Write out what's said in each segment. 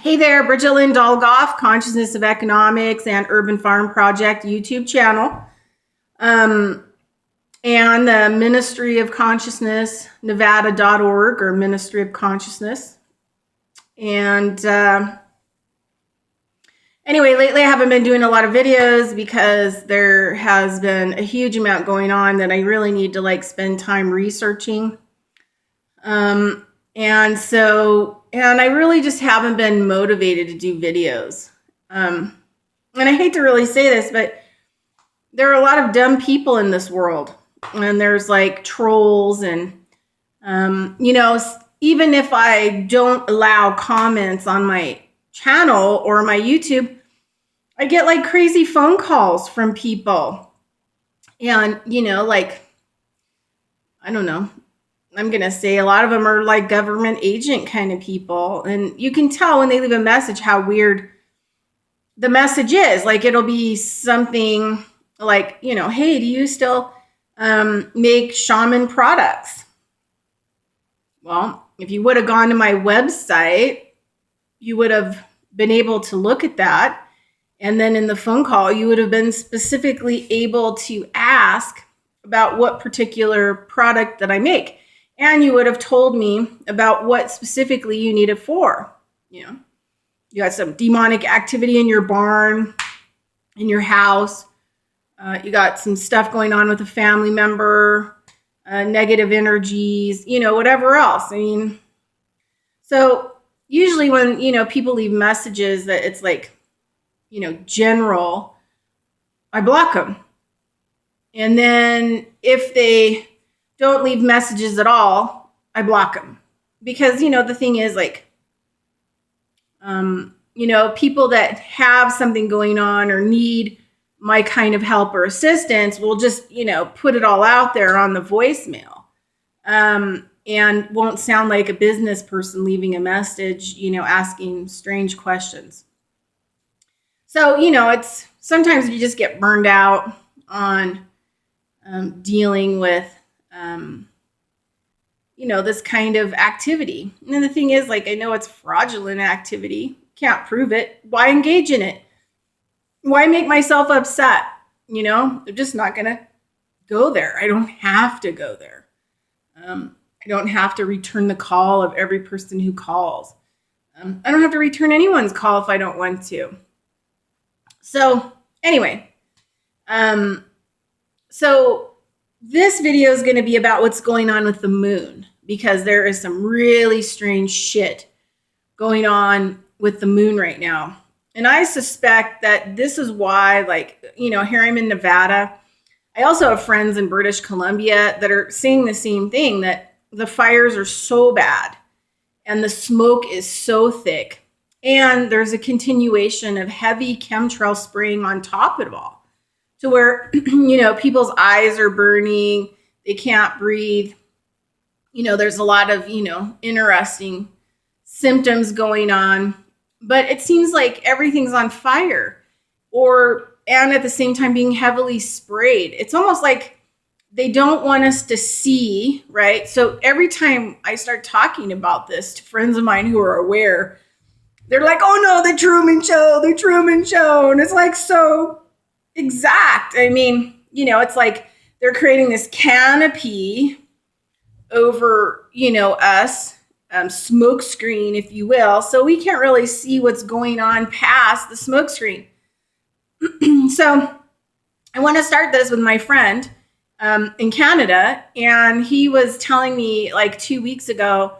Hey there, Bridget Lynn Dolgoff, Consciousness of Economics and Urban Farm Project YouTube channel. And the Ministry of Consciousness, Nevada.org, or Ministry of Consciousness. And anyway, lately I haven't been doing a lot of videos because there has been a huge amount going on that I really need to spend time researching. And I really just haven't been motivated to do videos. And I hate to really say this, but there are a lot of dumb people in this world. And there's trolls and, even if I don't allow comments on my channel or my YouTube, I get crazy phone calls from people. And, I don't know. I'm going to say a lot of them are government agent kind of people. And you can tell when they leave a message how weird the message is. It'll be something hey, do you still make shaman products? Well, if you would have gone to my website, you would have been able to look at that. And then in the phone call, you would have been specifically able to ask about what particular product that I make. And you would have told me about what specifically you need it for. You got some demonic activity in your barn, in your house. You got some stuff going on with a family member, negative energies, whatever else. So usually when, people leave messages that it's general, I block them. And then if they don't leave messages at all, I block them. Because, the thing is people that have something going on or need my kind of help or assistance will just, put it all out there on the voicemail. And won't sound like a business person leaving a message, asking strange questions. So, it's sometimes you just get burned out on dealing with this kind of activity. And then the thing is, I know it's fraudulent activity. Can't prove it. Why engage in it? Why make myself upset? I'm just not going to go there. I don't have to go there. I don't have to return the call of every person who calls. I don't have to return anyone's call if I don't want to. So anyway, so this video is going to be about what's going on with the moon, because there is some really strange shit going on with the moon right now. And I suspect that this is why, here I'm in Nevada. I also have friends in British Columbia that are saying the same thing, that the fires are so bad and the smoke is so thick. And there's a continuation of heavy chemtrail spraying on top of it all, to where, people's eyes are burning, they can't breathe. There's a lot of, interesting symptoms going on, but it seems like everything's on fire and at the same time being heavily sprayed. It's almost like they don't want us to see, right? So every time I start talking about this to friends of mine who are aware, they're like, oh no, the Truman Show. And it's so exact. It's they're creating this canopy over, us, smoke screen, if you will. So we can't really see what's going on past the smoke screen. So I want to start this with my friend in Canada. And he was telling me 2 weeks ago,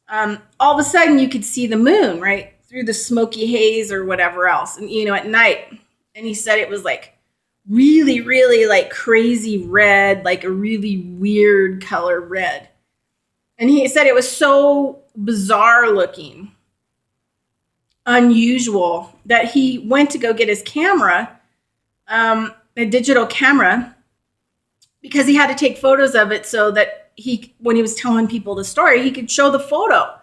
all of a sudden you could see the moon, right, through the smoky haze or whatever else. And, at night. And he said it was really, really crazy red, a really weird color red. And he said it was so bizarre looking, unusual, that he went to go get his camera, a digital camera, because he had to take photos of it so that when he was telling people the story, he could show the photo.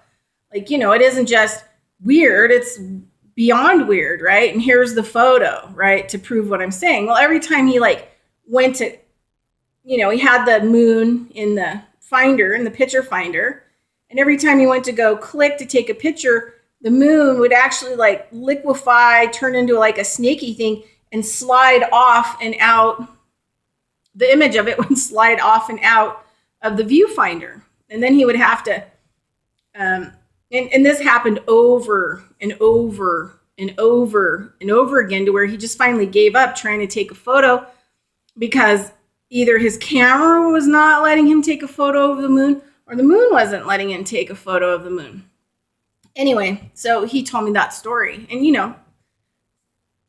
It isn't just weird, it's beyond weird, right? And here's the photo, right, to prove what I'm saying. Well, every time he went to, he had the moon in the finder, in the picture finder, and every time he went to go click to take a picture, the moon would actually like liquefy, turn into like a snaky thing, and slide off and out. The image of it would slide off and out of the viewfinder. And then he would have to, and this happened over and over and over and over again, to where he just finally gave up trying to take a photo, because either his camera was not letting him take a photo of the moon, or the moon wasn't letting him take a photo of the moon. Anyway, so he told me that story. And, you know,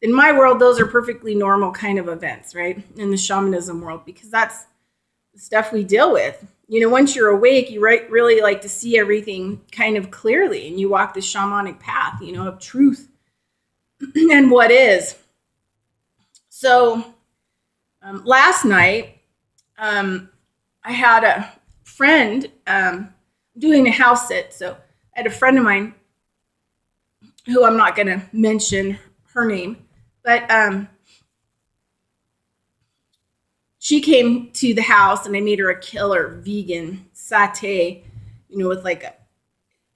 in my world, those are perfectly normal kind of events, right? In the shamanism world, because that's the stuff we deal with. You know, once you're awake, you really like to see everything kind of clearly, and you walk the shamanic path, you know, of truth and what is. So last night, I had a friend doing a house sit. So I had a friend of mine, who I'm not going to mention her name, but she came to the house, and I made her a killer vegan satay, you know, with like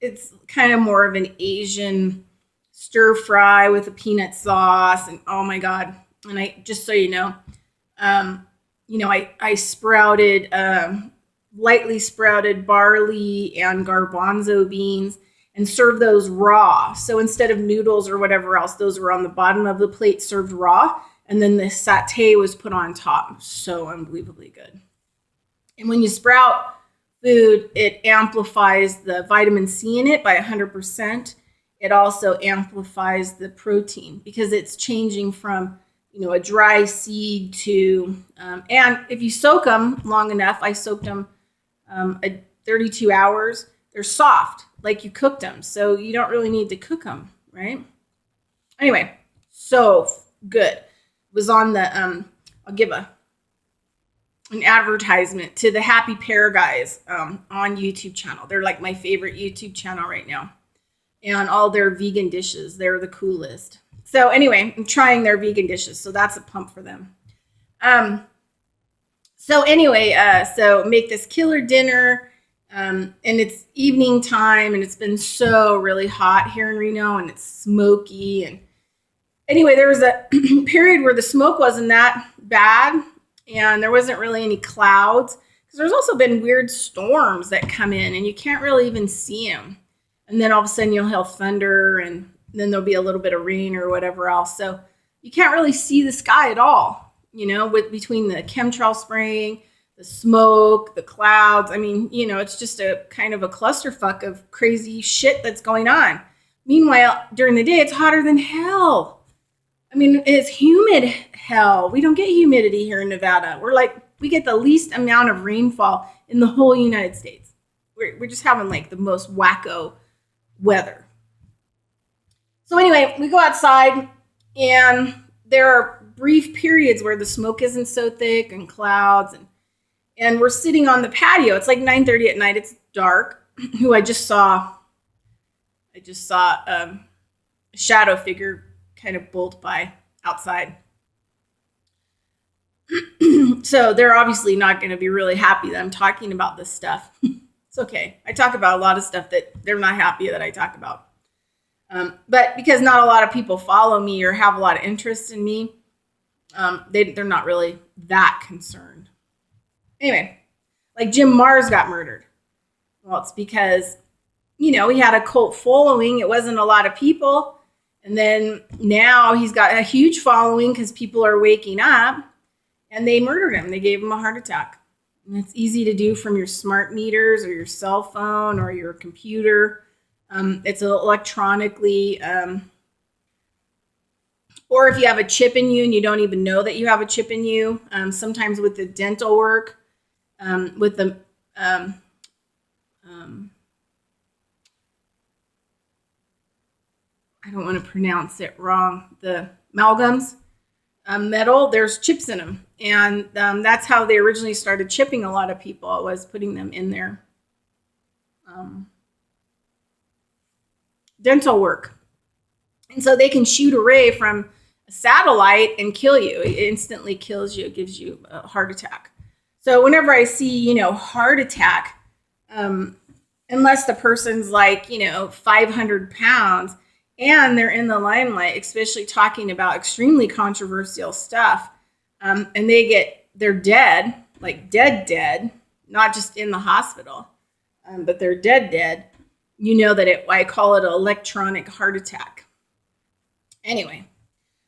it's kind of more of an Asian stir fry with a peanut sauce. And oh my God. And I, just so you know, I sprouted, lightly sprouted barley and garbanzo beans, and served those raw. So instead of noodles or whatever else, those were on the bottom of the plate served raw. And then the satay was put on top. So unbelievably good. And when you sprout food, it amplifies the vitamin C in it by 100%. It also amplifies the protein, because it's changing from, you know, a dry seed to, and if you soak them long enough, I soaked them 32 hours, they're soft, like you cooked them. So you don't really need to cook them, right? Anyway, so good. Was on the, I'll give an advertisement to the Happy Pear guys on YouTube channel. They're like my favorite YouTube channel right now. And all their vegan dishes, they're the coolest. So anyway, I'm trying their vegan dishes, so that's a pump for them. So make this killer dinner, and it's evening time, and it's been so really hot here in Reno, and it's smoky. And anyway, there was a period where the smoke wasn't that bad, and there wasn't really any clouds, because there's also been weird storms that come in, and you can't really even see them. And then all of a sudden you'll have thunder, and then there'll be a little bit of rain or whatever else. So you can't really see the sky at all, you know, between the chemtrail spraying, the smoke, the clouds. I mean, you know, it's just a kind of a clusterfuck of crazy shit that's going on. Meanwhile, during the day, it's hotter than hell. I mean, it's humid hell. We don't get humidity here in Nevada. We get the least amount of rainfall in the whole United States. We're just having like the most wacko weather. So anyway, we go outside, and there are brief periods where the smoke isn't so thick and clouds, and we're sitting on the patio. It's like 9:30 at night. It's dark. I just saw a shadow figure kind of bolt by outside. So they're obviously not going to be really happy that I'm talking about this stuff. It's okay. I talk about a lot of stuff that they're not happy that I talk about. But because not a lot of people follow me or have a lot of interest in me, they're not really that concerned. Anyway, like Jim Mars got murdered. Well, it's because, you know, he had a cult following. It wasn't a lot of people. And then now he's got a huge following because people are waking up, and they murdered him. They gave him a heart attack. And it's easy to do from your smart meters or your cell phone or your computer. It's electronically, or if you have a chip in you and you don't even know that you have a chip in you. Sometimes with the dental work, with the I don't want to pronounce it wrong. The amalgams, metal, there's chips in them. And that's how they originally started chipping a lot of people, was putting them in their dental work. And so they can shoot a ray from a satellite and kill you. It instantly kills you. It gives you a heart attack. So whenever I see, heart attack, unless the person's like, 500 pounds and they're in the limelight, especially talking about extremely controversial stuff. And they're dead, like dead, not just in the hospital, but they're dead. I call it an electronic heart attack. Anyway,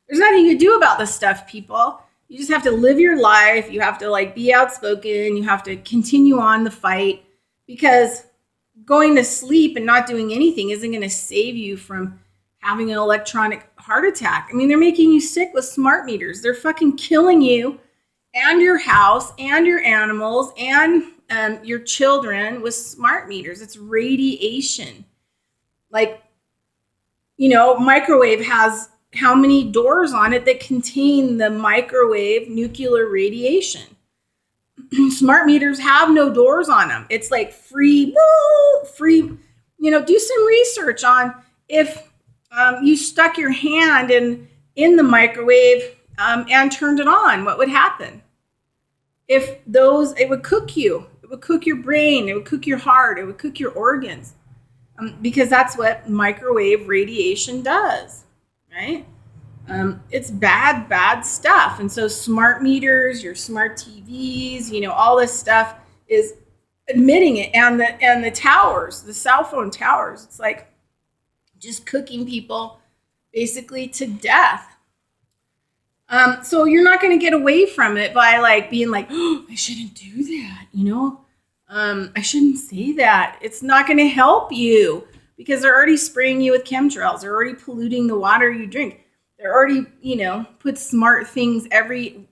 there's nothing you can do about this stuff, people. You just have to live your life. You have to be outspoken. You have to continue on the fight, because going to sleep and not doing anything isn't going to save you from having an electronic heart attack. I mean, they're making you sick with smart meters. They're fucking killing you and your house and your animals and your children with smart meters. It's radiation. Microwave has how many doors on it that contain the microwave nuclear radiation? Smart meters have no doors on them. It's like free. Do some research on if you stuck your hand in the microwave and turned it on, what would happen? It would cook you. It would cook your brain. It would cook your heart. It would cook your organs, because that's what microwave radiation does, right? It's bad stuff. And so smart meters, your smart TVs, all this stuff is admitting it. And the towers, the cell phone towers, it's like just cooking people basically to death. So you're not going to get away from it by being like, oh, I shouldn't do that. I shouldn't say that. It's not going to help you, because they're already spraying you with chemtrails. They're already polluting the water you drink. They're already, put smart things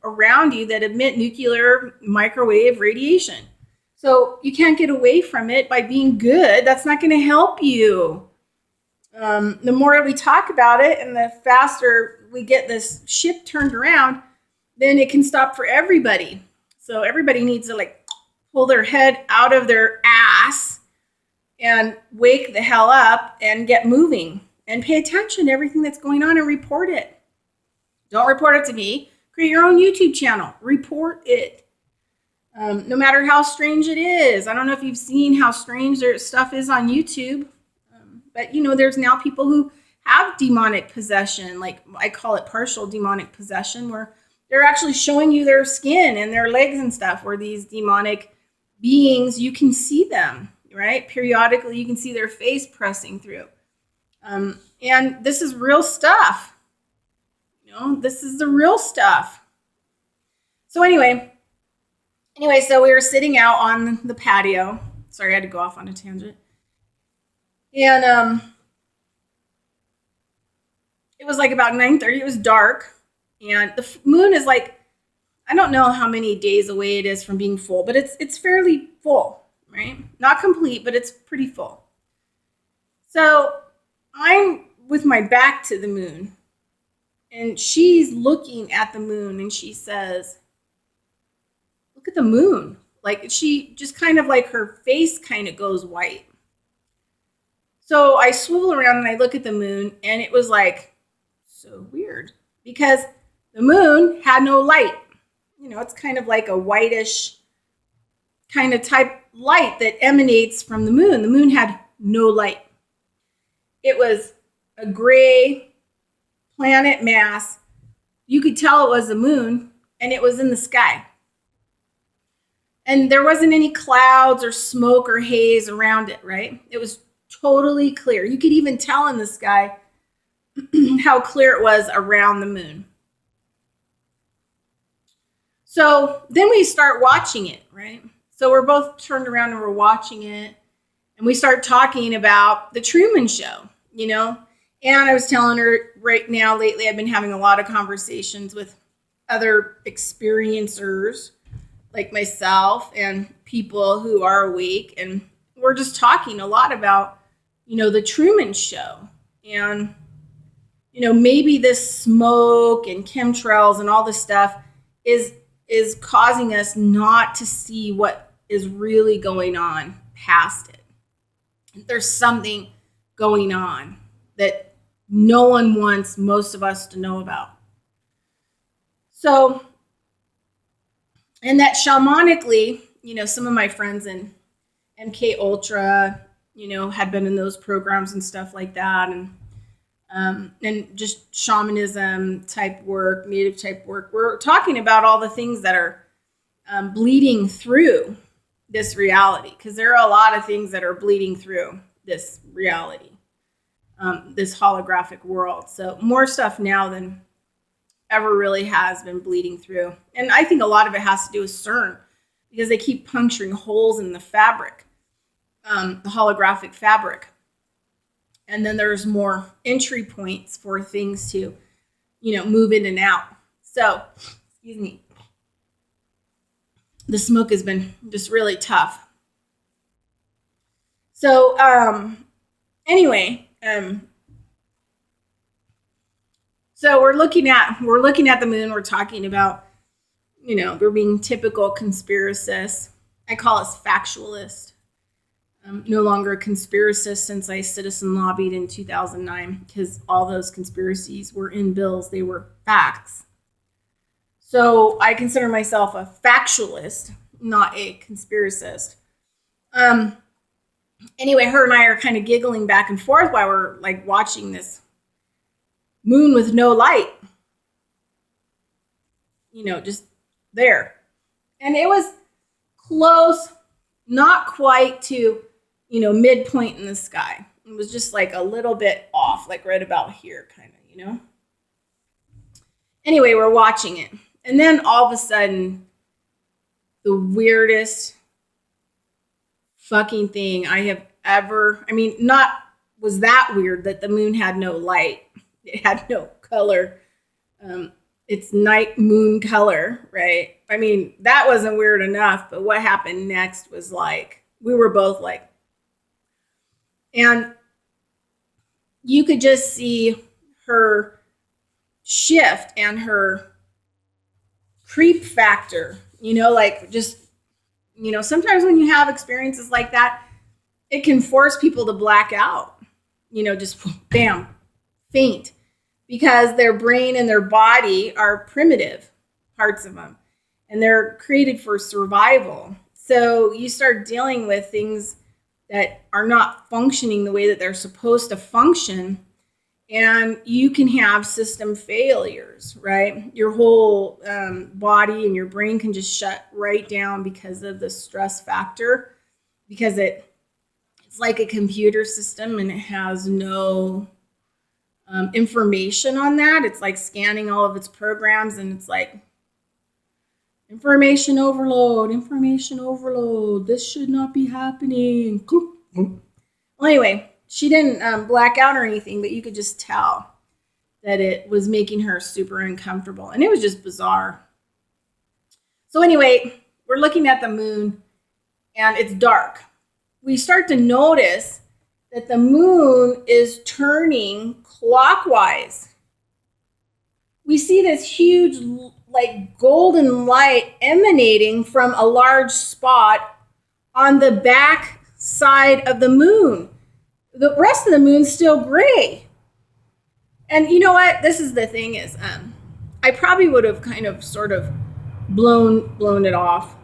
around you that emit nuclear microwave radiation. So you can't get away from it by being good. That's not going to help you. The more we talk about it and the faster we get this ship turned around, then it can stop for everybody. So everybody needs to pull their head out of their ass and wake the hell up and get moving. And pay attention to everything that's going on and report it. Don't report it to me. Create your own YouTube channel. Report it. No matter how strange it is. I don't know if you've seen how strange their stuff is on YouTube. But, there's now people who have demonic possession. I call it partial demonic possession, where they're actually showing you their skin and their legs and stuff, where these demonic beings, you can see them, right? Periodically, you can see their face pressing through. And this is real stuff. This is the real stuff. So anyway, so we were sitting out on the patio. Sorry, I had to go off on a tangent. And it was about 9:30. It was dark. And the moon is I don't know how many days away it is from being full, but it's fairly full, right? Not complete, but it's pretty full. So I'm with my back to the moon, and she's looking at the moon, and she says, look at the moon. She just kind of her face kind of goes white. So I swivel around and I look at the moon, and it was so weird, because the moon had no light. It's kind of like a whitish kind of type light that emanates from the moon. The moon had no light. It was a gray planet mass. You could tell it was the moon, and it was in the sky. And there wasn't any clouds or smoke or haze around it, right? It was totally clear. You could even tell in the sky how clear it was around the moon. So then we start watching it, right? So we're both turned around and we're watching it, and we start talking about the Truman Show, And I was telling her right now, lately, I've been having a lot of conversations with other experiencers like myself and people who are awake. And we're just talking a lot about, the Truman Show. And, maybe this smoke and chemtrails and all this stuff is causing us not to see what is really going on past it. There's something going on that no one wants most of us to know about. So, and that shamanically, some of my friends in MK Ultra had been in those programs and stuff like that, and just shamanism type work, native type work. We're talking about all the things that are bleeding through this reality, because there are a lot of things that are bleeding through this reality, this holographic world. So more stuff now than ever really has been bleeding through. And I think a lot of it has to do with CERN, because they keep puncturing holes in the fabric, the holographic fabric. And then there's more entry points for things to, move in and out. So, excuse me. The smoke has been just really tough. So, anyway, so we're looking at the moon. We're talking about, we're being typical conspiracists. I call us factualists. I'm no longer a conspiracist since I citizen lobbied in 2009, because all those conspiracies were in bills. They were facts. So I consider myself a factualist, not a conspiracist. Anyway, her and I are kind of giggling back and forth while we're like watching this moon with no light, just there. And it was close, not quite to, midpoint in the sky. It was just like a little bit off, like right about here, kind of, Anyway, we're watching it. And then all of a sudden, the weirdest fucking thing I have ever, not was that weird that the moon had no light. It had no color. It's night moon color, right? That wasn't weird enough, but what happened next was like, we were both like, and you could just see her shift and her creep factor, sometimes when you have experiences like that, it can force people to black out, just bam, faint, because their brain and their body are primitive parts of them, and they're created for survival. So you start dealing with things that are not functioning the way that they're supposed to function, and you can have system failures, right? Your whole body and your brain can just shut right down because of the stress factor, because it's like a computer system and it has no information on that. It's like scanning all of its programs, and it's like information overload. This should not be happening. Well, anyway, she didn't black out or anything, but you could just tell that it was making her super uncomfortable, and it was just bizarre. So anyway, we're looking at the moon, and it's dark. We start to notice that the moon is turning clockwise. We see this huge, like, golden light emanating from a large spot on the back side of the moon. The rest of the moon's still gray. And you know what? This is the thing is, I probably would have kind of sort of blown it off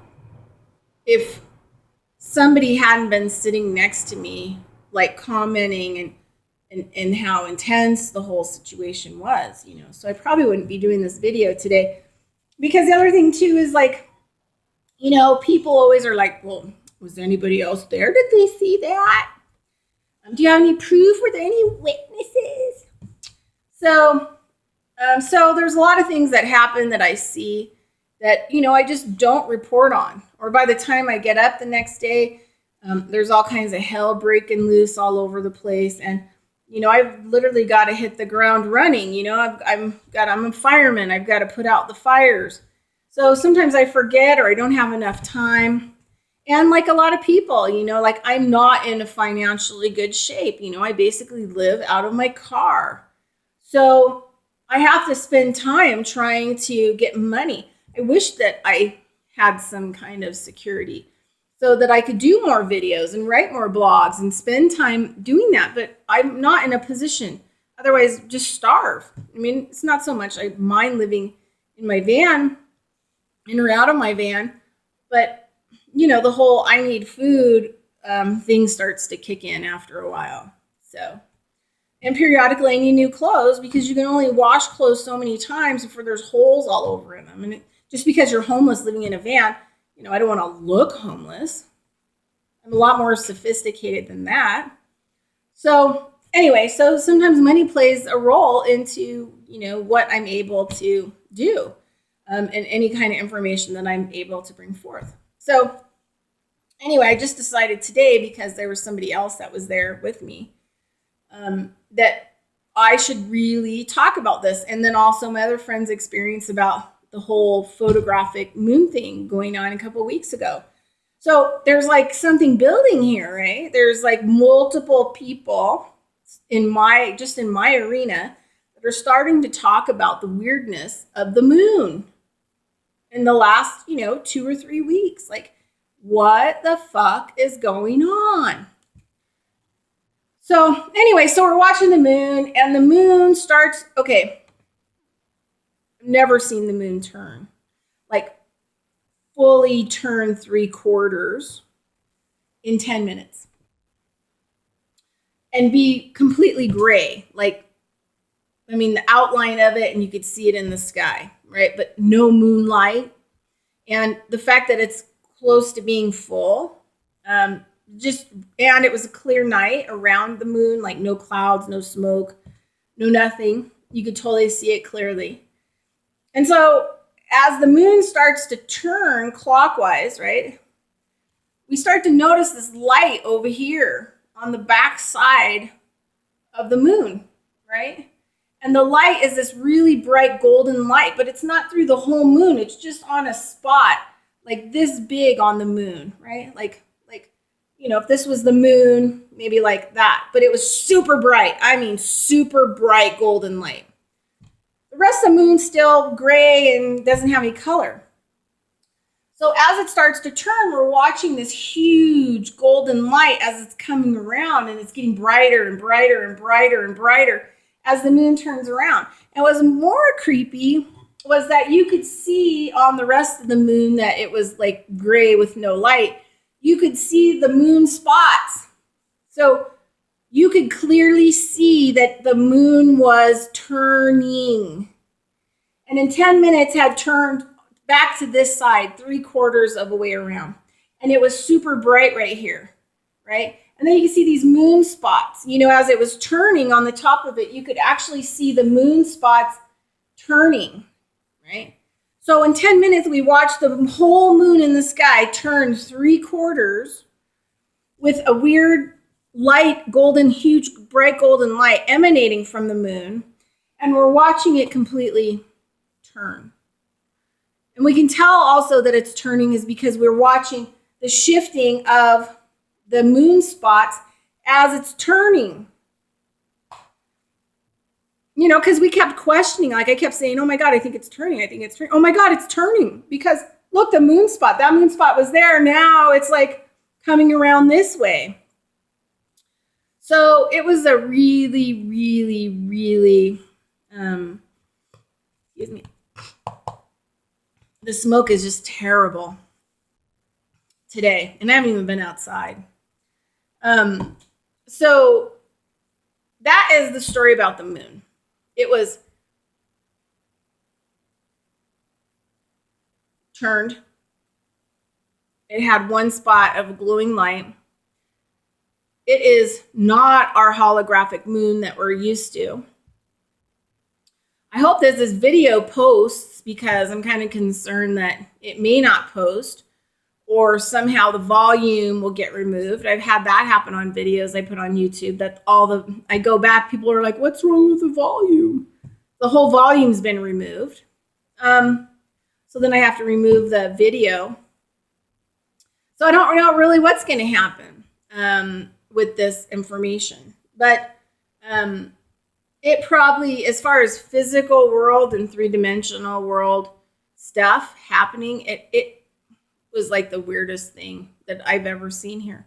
if somebody hadn't been sitting next to me, like commenting and how intense the whole situation was, So I probably wouldn't be doing this video today, because the other thing too is like, people always are like, well, was there anybody else there? Did they see that? Do you have any proof? Were there any witnesses? So there's a lot of things that happen that I see that, I just don't report on. Or by the time I get up the next day, there's all kinds of hell breaking loose all over the place. And, I've literally got to hit the ground running. I'm a fireman. I've got to put out the fires. So sometimes I forget, or I don't have enough time. And like a lot of people, like I'm not in a financially good shape. I basically live out of my car. So I have to spend time trying to get money. I wish that I had some kind of security so that I could do more videos and write more blogs and spend time doing that. But I'm not in a position. Otherwise, just starve. It's not so much I mind living in my van, in or out of my van, but the whole I need food thing starts to kick in after a while. So, and periodically I need new clothes because you can only wash clothes so many times before there's holes all over in them. And just because you're homeless living in a van, I don't want to look homeless. I'm a lot more sophisticated than that. So anyway, so sometimes money plays a role into, what I'm able to do, and any kind of information that I'm able to bring forth. So anyway, I just decided today, because there was somebody else that was there with me, that I should really talk about this. And then also my other friend's experience about the whole photographic moon thing going on a couple of weeks ago. So there's like something building here, right? There's like multiple people in my arena that are starting to talk about the weirdness of the moon in the last, 2 or 3 weeks. Like, what the fuck is going on? So anyway, so we're watching the moon, and the moon starts, okay, I've never seen the moon turn. Like, fully turn 3/4 in 10 minutes. And be completely gray. Like, the outline of it, and you could see it in the sky, right? But no moonlight. And the fact that it's close to being full, and it was a clear night around the moon, like no clouds, no smoke, no nothing. You could totally see it clearly. And so as the moon starts to turn clockwise, right, we start to notice this light over here on the back side of the moon, right? And the light is this really bright golden light, but it's not through the whole moon. It's just on a spot like this big on the moon, right? Like, if this was the moon, maybe like that, but it was super bright. Super bright golden light. The rest of the moon's still gray and doesn't have any color. So as it starts to turn, we're watching this huge golden light as it's coming around, and it's getting brighter and brighter and brighter and brighter as the moon turns around. And what's more creepy was that you could see on the rest of the moon that it was like gray with no light. You could see the moon spots. So you could clearly see that the moon was turning. And in 10 minutes had turned back to this side, 3/4 of a way around. And it was super bright right here, right? And then you can see these moon spots. As it was turning on the top of it, you could actually see the moon spots turning, right? So in 10 minutes, we watched the whole moon in the sky turn 3/4 with a weird light, huge, bright golden light emanating from the moon. And we're watching it completely turn. And we can tell also that it's turning is because we're watching the shifting of the moon spots as it's turning. Because we kept questioning, like I kept saying, oh my God, I think it's turning. Oh my God, it's turning. Because look, that moon spot was there. Now it's like coming around this way. So it was a really, really, really, excuse me. The smoke is just terrible today. And I haven't even been outside. So that is the story about the moon. It was turned. It had one spot of glowing light. It is not our holographic moon that we're used to. I hope that this video posts, because I'm kind of concerned that it may not post, or somehow the volume will get removed. I've had that happen on videos I put on YouTube, that I go back, people are like, what's wrong with the volume? The whole volume's been removed. So then I have to remove the video. So I don't know really what's going to happen with this information. But it probably, as far as physical world and three-dimensional world stuff happening, it was like the weirdest thing that I've ever seen here.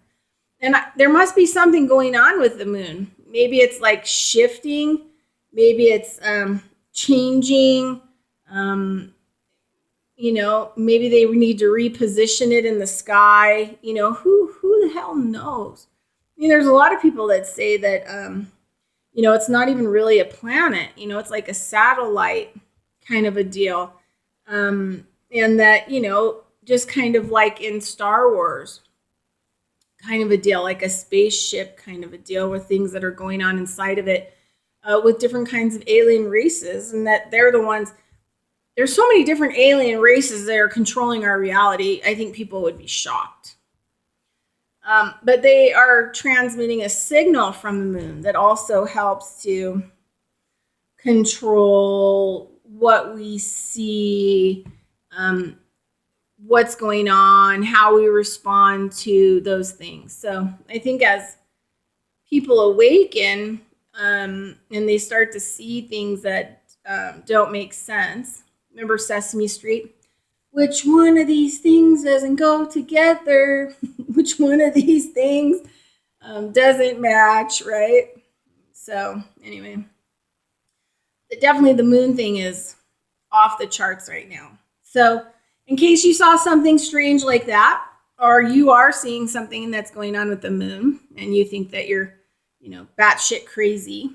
And there must be something going on with the moon. Maybe it's like shifting. Maybe it's changing. Maybe they need to reposition it in the sky. Who who the hell knows? I mean, there's a lot of people that say that, it's not even really a planet. It's like a satellite kind of a deal. And that, just kind of like in Star Wars, kind of a deal, like a spaceship kind of a deal with things that are going on inside of it with different kinds of alien races, and that they're the ones. There's so many different alien races that are controlling our reality. I think people would be shocked. But they are transmitting a signal from the moon that also helps to control what we see, what's going on, how we respond to those things. So I think as people awaken and they start to see things that don't make sense. Remember Sesame Street? Which one of these things doesn't go together? Which one of these things doesn't match, right? So anyway, definitely the moon thing is off the charts right now. So in case you saw something strange like that, or you are seeing something that's going on with the moon and you think that you're, batshit crazy,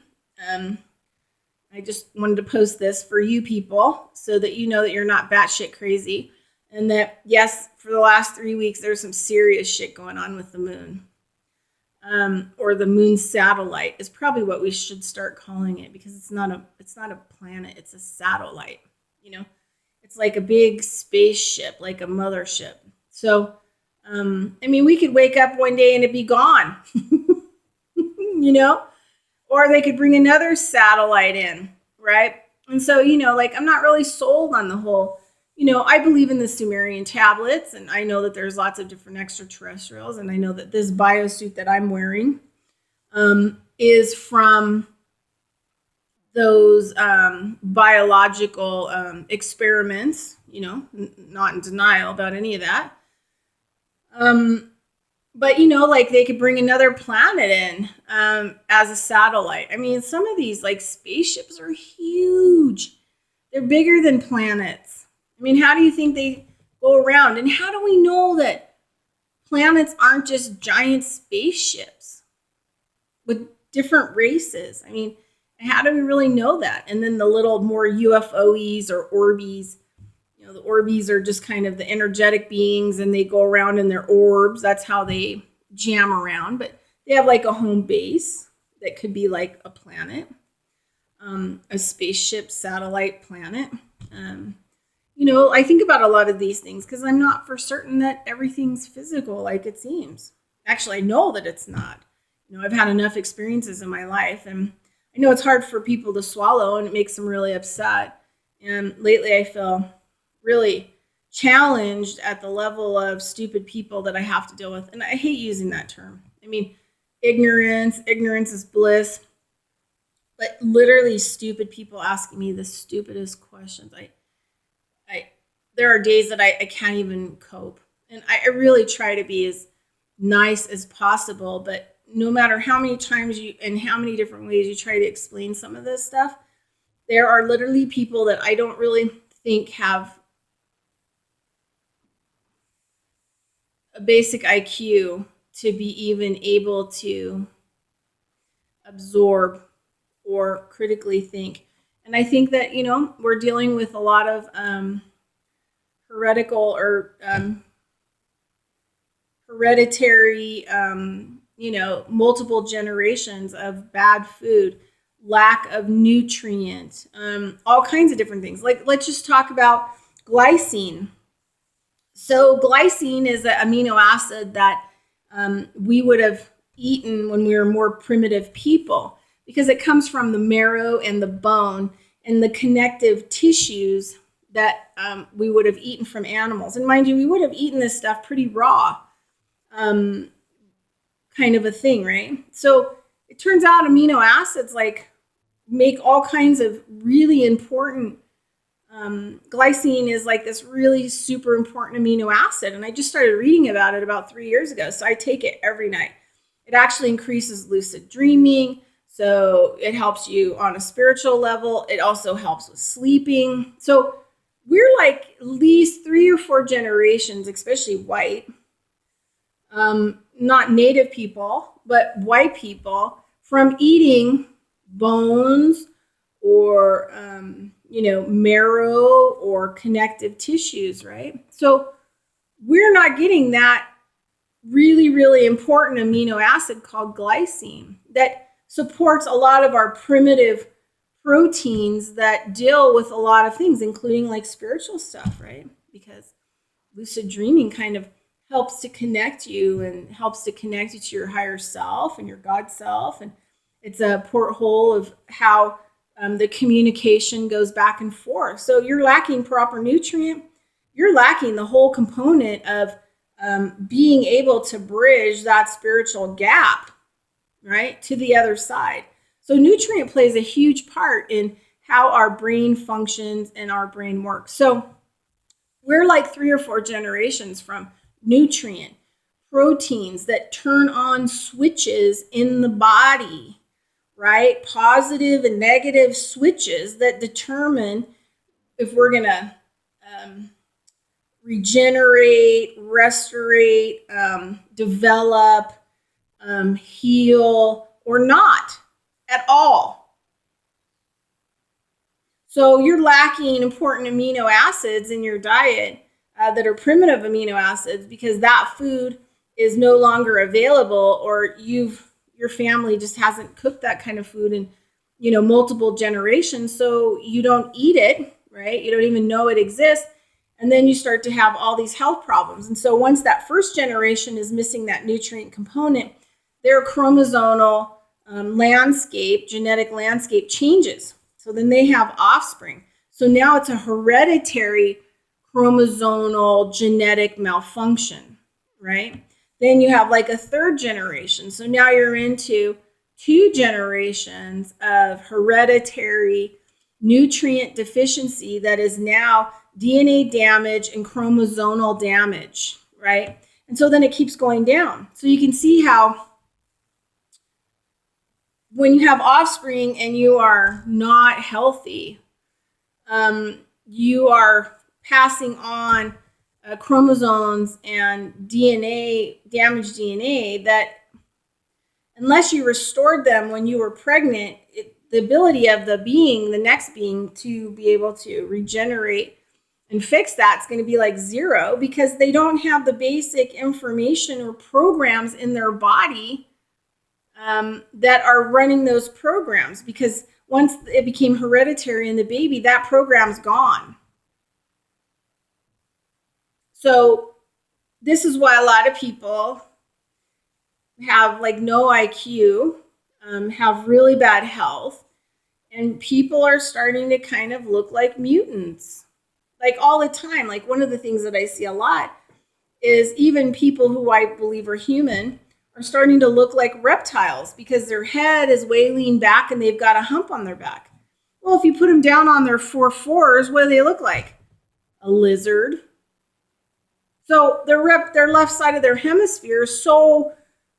I just wanted to post this for you people so that you know that you're not batshit crazy, and that, yes, for the last 3 weeks, there's some serious shit going on with the moon. Or the moon satellite is probably what we should start calling it, because it's not a planet, it's a satellite. It's like a big spaceship, like a mothership. So, we could wake up one day and it'd be gone, or they could bring another satellite in, right? And so, I'm not really sold on the whole, I believe in the Sumerian tablets, and I know that there's lots of different extraterrestrials, and I know that this biosuit that I'm wearing is from those biological experiments, not in denial about any of that. But, they could bring another planet in as a satellite. I mean, some of these, spaceships are huge. They're bigger than planets. I mean, how do you think they go around? And how do we know that planets aren't just giant spaceships with different races? I mean, how do we really know that? And then the little more UFOs or Orbeez. The Orbeez are just kind of the energetic beings, and they go around in their orbs. That's how they jam around. But they have like a home base that could be like a planet, a spaceship, satellite planet. I think about a lot of these things because I'm not for certain that everything's physical like it seems. Actually, I know that it's not. I've had enough experiences in my life, and I know it's hard for people to swallow, and it makes them really upset. And lately I feel really challenged at the level of stupid people that I have to deal with. And I hate using that term. I mean, ignorance is bliss. But literally stupid people asking me the stupidest questions. There are days that I can't even cope. And I really try to be as nice as possible. But no matter how many times and how many different ways you try to explain some of this stuff, there are literally people that I don't really think have a basic IQ to be even able to absorb or critically think. And I think that, we're dealing with a lot of heretical or hereditary, multiple generations of bad food, lack of nutrients, all kinds of different things. Like, let's just talk about glycine. So glycine is an amino acid that we would have eaten when we were more primitive people, because it comes from the marrow and the bone and the connective tissues that we would have eaten from animals. And mind you, we would have eaten this stuff pretty raw, kind of a thing, right? So it turns out amino acids make all kinds of really important. Glycine is like this really super important amino acid. And I just started reading about it about 3 years ago. So I take it every night. It actually increases lucid dreaming. So it helps you on a spiritual level. It also helps with sleeping. So we're like at least 3 or 4 generations, especially white, not native people, but white people, from eating bones or, marrow or connective tissues, right? So we're not getting that really, really important amino acid called glycine that supports a lot of our primitive proteins that deal with a lot of things, including like spiritual stuff, right? Because lucid dreaming kind of helps to connect you and helps to connect you to your higher self and your God self. And it's a porthole of how the communication goes back and forth. So you're lacking proper nutrient. You're lacking the whole component of being able to bridge that spiritual gap, right, to the other side. So nutrient plays a huge part in how our brain functions and our brain works. So we're like 3 or 4 generations from nutrient, proteins that turn on switches in the body, right? Positive and negative switches that determine if we're going to regenerate, restorate, develop, heal, or not at all. So you're lacking important amino acids in your diet that are primitive amino acids because that food is no longer available, or your family just hasn't cooked that kind of food in multiple generations, so you don't eat it, right? You don't even know it exists. And then you start to have all these health problems. And so once that first generation is missing that nutrient component, their chromosomal genetic landscape changes. So then they have offspring. So now it's a hereditary chromosomal genetic malfunction, right? Then you have like a third generation. So now you're into 2 generations of hereditary nutrient deficiency that is now DNA damage and chromosomal damage, right? And so then it keeps going down. So you can see how when you have offspring and you are not healthy, you are passing on chromosomes and damaged DNA that, unless you restored them when you were pregnant, the ability of the next being to be able to regenerate and fix that's going to be like 0, because they don't have the basic information or programs in their body that are running those programs, because once it became hereditary in the baby, that program's gone. So this is why a lot of people have like no IQ, have really bad health, and people are starting to kind of look like mutants, like all the time. Like one of the things that I see a lot is even people who I believe are human are starting to look like reptiles because their head is way leaned back and they've got a hump on their back. Well, if you put them down on their 4 what do they look like? A lizard. So their left side of their hemisphere is so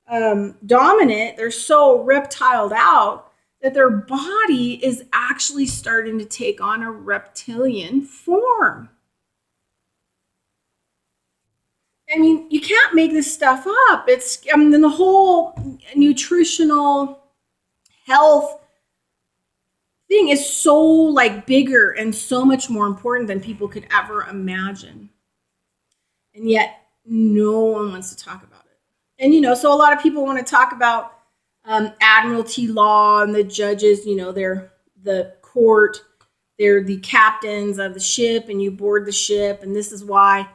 dominant, they're so reptiled out that their body is actually starting to take on a reptilian form. I mean, you can't make this stuff up. The whole nutritional health thing is so like bigger and so much more important than people could ever imagine. And yet no one wants to talk about it. And, so a lot of people want to talk about admiralty law and the judges, they're the court, they're the captains of the ship, and you board the ship. And this is why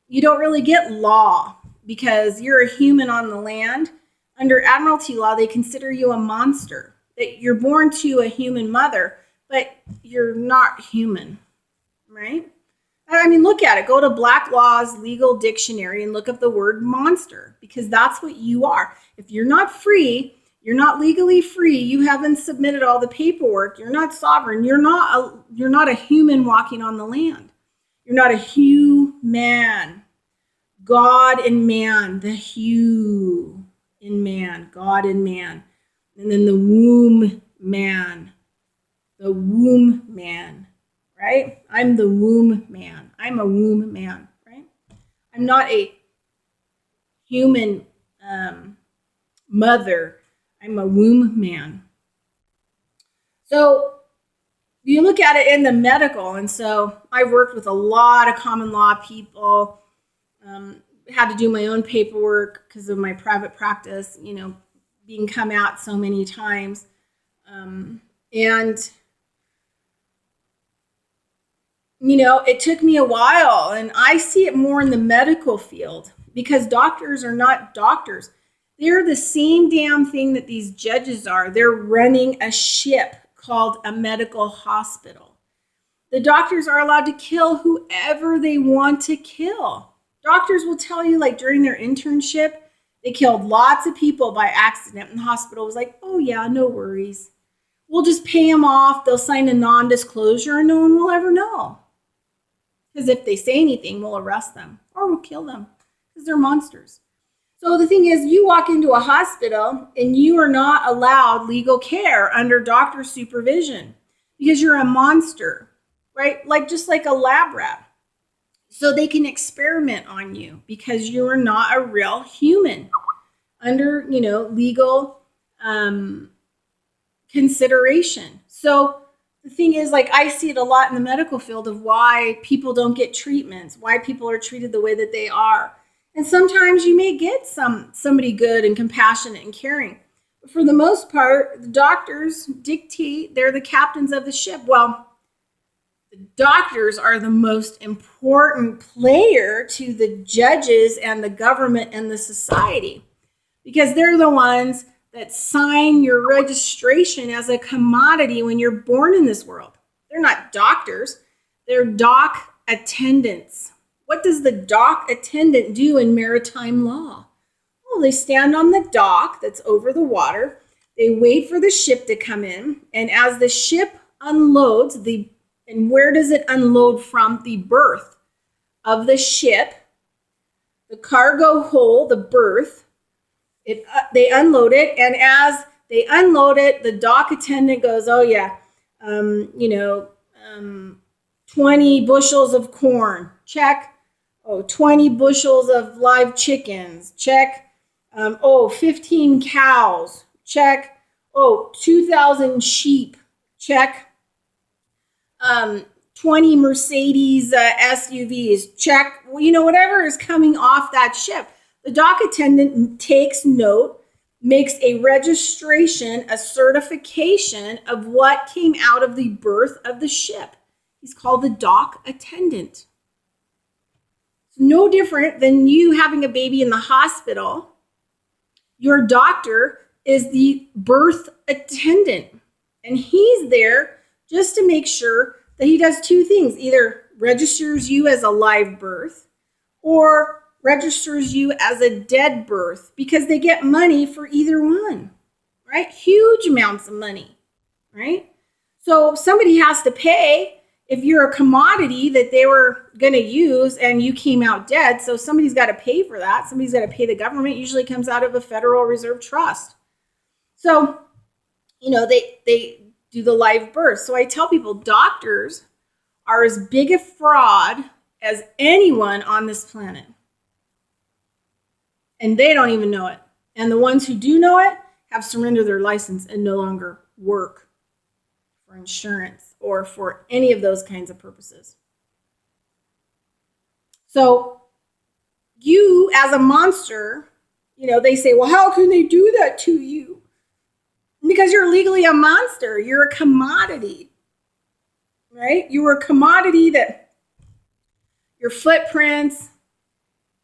you don't really get law, because you're a human on the land. Under admiralty law, they consider you a monster, that you're born to a human mother, but you're not human, right? I mean, look at it. Go to Black Law's Legal Dictionary and look up the word monster, because that's what you are. If you're not free, you're not legally free, you haven't submitted all the paperwork, you're not sovereign, you're not a human walking on the land. You're not a human. God and man, the hue in man, God and man. And then the womb man, right? I'm the womb man. I'm a womb man, right? I'm not a human mother. I'm a womb man. So you look at it in the medical, and so I've worked with a lot of common law people, had to do my own paperwork because of my private practice, being come out so many times. And, it took me a while, and I see it more in the medical field because doctors are not doctors. They're the same damn thing that these judges are. They're running a ship called a medical hospital. The doctors are allowed to kill whoever they want to kill. Doctors will tell you, like during their internship, they killed lots of people by accident, and the hospital was like, oh yeah, no worries. We'll just pay them off. They'll sign a non-disclosure and no one will ever know. Because if they say anything, we'll arrest them or we'll kill them because they're monsters. So the thing is, you walk into a hospital and you are not allowed legal care under doctor supervision because you're a monster, right? Just like a lab rat. So they can experiment on you because you are not a real human under, legal consideration. So the thing is, I see it a lot in the medical field of why people don't get treatments, why people are treated the way that they are. And sometimes you may get somebody good and compassionate and caring. But for the most part, the doctors dictate, they're the captains of the ship. Well, the doctors are the most important player to the judges and the government and the society because they're the ones that sign your registration as a commodity when you're born in this world. They're not doctors. They're dock attendants. What does the dock attendant do in maritime law? Well, they stand on the dock that's over the water. They wait for the ship to come in. And as the ship unloads, and where does it unload from? The berth of the ship, the cargo hold, the berth. They unload it, and as they unload it, the dock attendant goes, oh yeah, 20 bushels of corn, check. 20 bushels of live chickens, check. 15 cows, check. 2,000 sheep, check. 20 Mercedes SUVs, check. Whatever is coming off that ship. The dock attendant takes note, makes a registration, a certification of what came out of the berth of the ship. He's called the dock attendant. It's no different than you having a baby in the hospital. Your doctor is the birth attendant, and he's there just to make sure that he does two things: either registers you as a live birth or registers you as a dead birth, because they get money for either one, right? Huge amounts of money, right? So somebody has to pay if you're a commodity that they were going to use and you came out dead. So somebody's got to pay for that. Somebody's got to pay the government. Usually comes out of a Federal Reserve Trust. So, they do the live birth. So I tell people doctors are as big a fraud as anyone on this planet. And they don't even know it. And the ones who do know it have surrendered their license and no longer work for insurance or for any of those kinds of purposes. So you, as a monster, they say, well, how can they do that to you? Because you're legally a monster. You're a commodity, right? You were a commodity that your footprints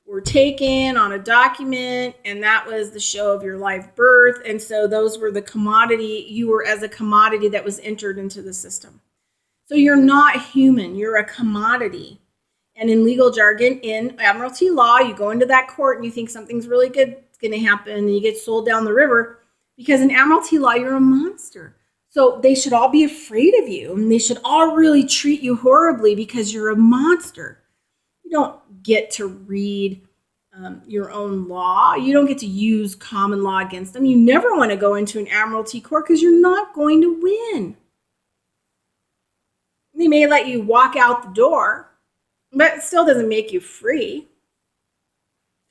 were taken on a document, and that was the show of your live birth. And so those were the commodity. You were as a commodity that was entered into the system. So you're not human. You're a commodity. And in legal jargon, in admiralty law, you go into that court and you think something's really good is going to happen, and you get sold down the river, because in admiralty law, you're a monster. So they should all be afraid of you, and they should all really treat you horribly because you're a monster. You don't get to read your own law. You don't get to use common law against them. You never want to go into an admiralty court because you're not going to win. They may let you walk out the door, but it still doesn't make you free,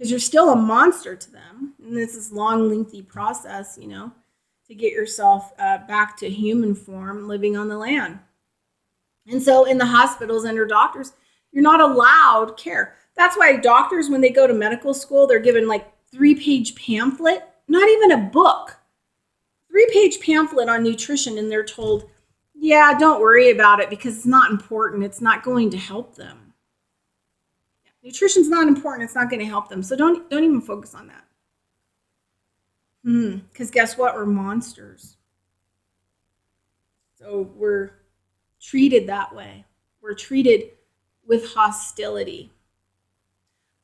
because you're still a monster to them. And it's this long, lengthy process, to get yourself back to human form, living on the land. And so in the hospitals under doctors, you're not allowed care. That's why doctors, when they go to medical school, they're given like 3-page pamphlet, not even a book, 3-page pamphlet on nutrition. And they're told, yeah, don't worry about it because it's not important. It's not going to help them. Nutrition's not important. It's not going to help them. So don't even focus on that. Because guess what? We're monsters. So we're treated that way. We're treated with hostility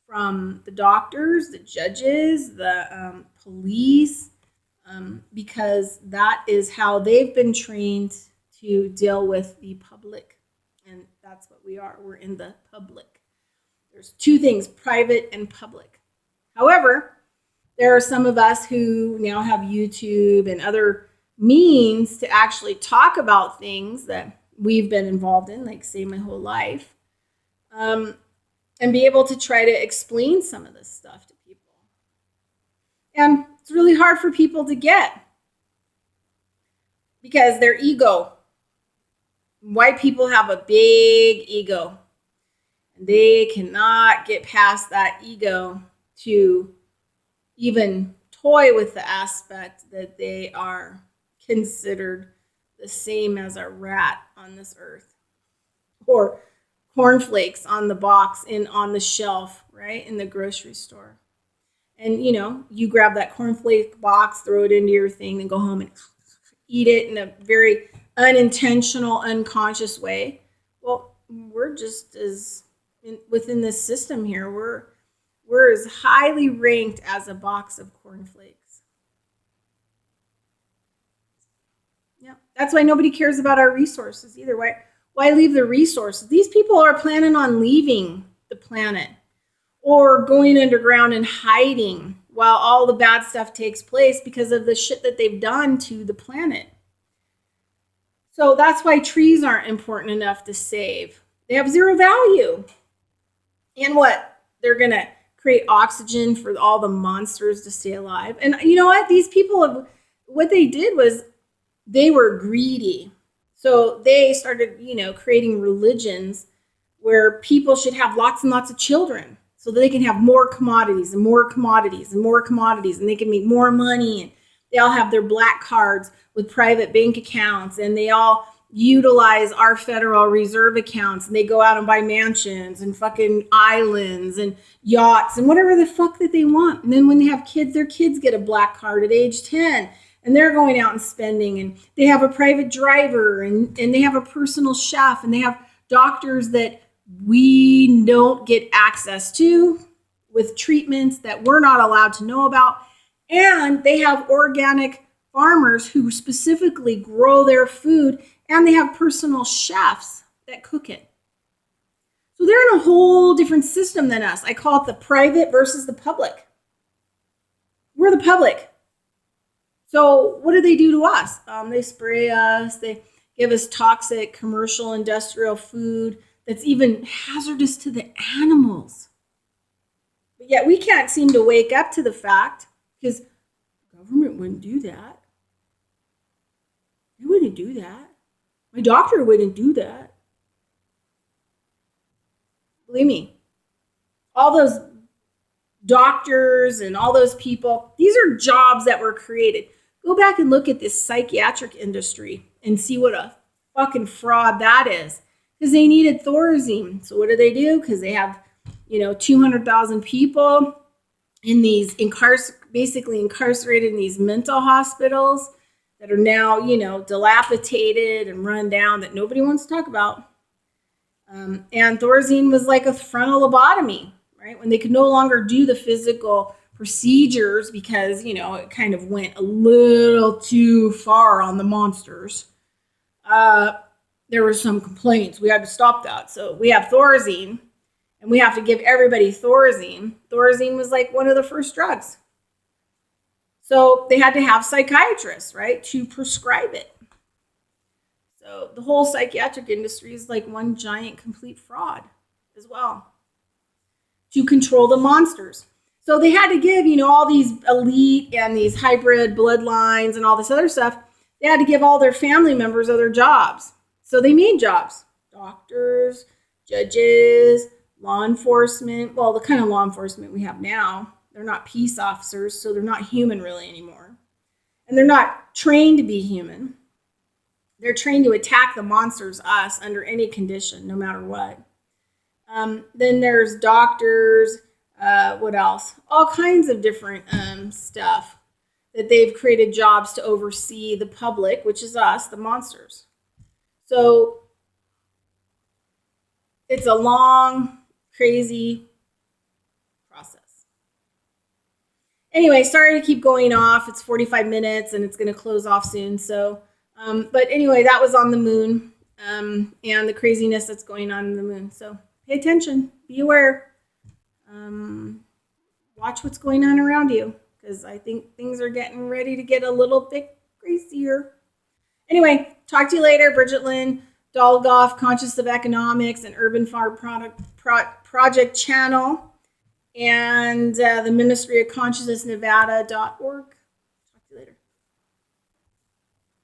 from the doctors, the judges, the police, because that is how they've been trained to deal with the public. And that's what we are. We're in the public. There's two things, private and public. However, there are some of us who now have YouTube and other means to actually talk about things that we've been involved in, like say my whole life, and be able to try to explain some of this stuff to people. And it's really hard for people to get because their ego. White people have a big ego. And they cannot get past that ego to even toy with the aspect that they are considered the same as a rat on this earth, or cornflakes on the box on the shelf, right, in the grocery store. And you grab that cornflake box, throw it into your thing, and go home and eat it in a very unintentional, unconscious way. Well, we're just as within this system here, we're as highly ranked as a box of cornflakes. Yeah, that's why nobody cares about our resources either. Why leave the resources? These people are planning on leaving the planet or going underground and hiding while all the bad stuff takes place because of the shit that they've done to the planet. So that's why trees aren't important enough to save. They have zero value. And what? They're going to create oxygen for all the monsters to stay alive. And you know what? These people, what they did was they were greedy. So they started, creating religions where people should have lots and lots of children so that they can have more commodities and more commodities and more commodities, and they can make more money. And they all have their black cards with private bank accounts, and they all utilize our Federal Reserve accounts, and they go out and buy mansions and fucking islands and yachts and whatever the fuck that they want. And then when they have kids, their kids get a black card at age 10, and they're going out and spending, and they have a private driver, and they have a personal chef, and they have doctors that we don't get access to with treatments that we're not allowed to know about. And they have organic farmers who specifically grow their food, and they have personal chefs that cook it. So they're in a whole different system than us. I call it the private versus the public. We're the public. So what do they do to us? They spray us. They give us toxic commercial industrial food that's even hazardous to the animals. But yet we can't seem to wake up to the fact, because government wouldn't do that. They wouldn't do that. My doctor wouldn't do that. Believe me, all those doctors and all those people, these are jobs that were created. Go back and look at this psychiatric industry and see what a fucking fraud that is. Because they needed Thorazine. So what do? Because they have, 200,000 people in these basically incarcerated in these mental hospitals that are now, dilapidated and run down, that nobody wants to talk about. And Thorazine was like a frontal lobotomy, right? When they could no longer do the physical procedures because, it kind of went a little too far on the monsters. There were some complaints. We had to stop that. So we have Thorazine, and we have to give everybody Thorazine. Thorazine was like one of the first drugs. So they had to have psychiatrists, right, to prescribe it. So the whole psychiatric industry is like one giant complete fraud as well, to control the monsters. So they had to give, all these elite and these hybrid bloodlines and all this other stuff. They had to give all their family members other jobs. So they made jobs. Doctors, judges, law enforcement. Well, the kind of law enforcement we have now. They're not peace officers, so they're not human really anymore. And they're not trained to be human. They're trained to attack the monsters, us, under any condition, no matter what. Then there's doctors. What else? All kinds of different stuff that they've created jobs to oversee the public, which is us, the monsters. So it's a long, crazy process. Anyway, sorry to keep going off. It's 45 minutes and it's going to close off soon. So, but anyway, that was on the moon and the craziness that's going on in the moon. So pay attention, be aware. Watch what's going on around you, because I think things are getting ready to get a little bit crazier. Anyway, talk to you later. Bridget Lynn Dolgoff, Conscious of Economics and Urban Farm Project channel, and the Ministry of Consciousness Nevada.org. Talk to you later.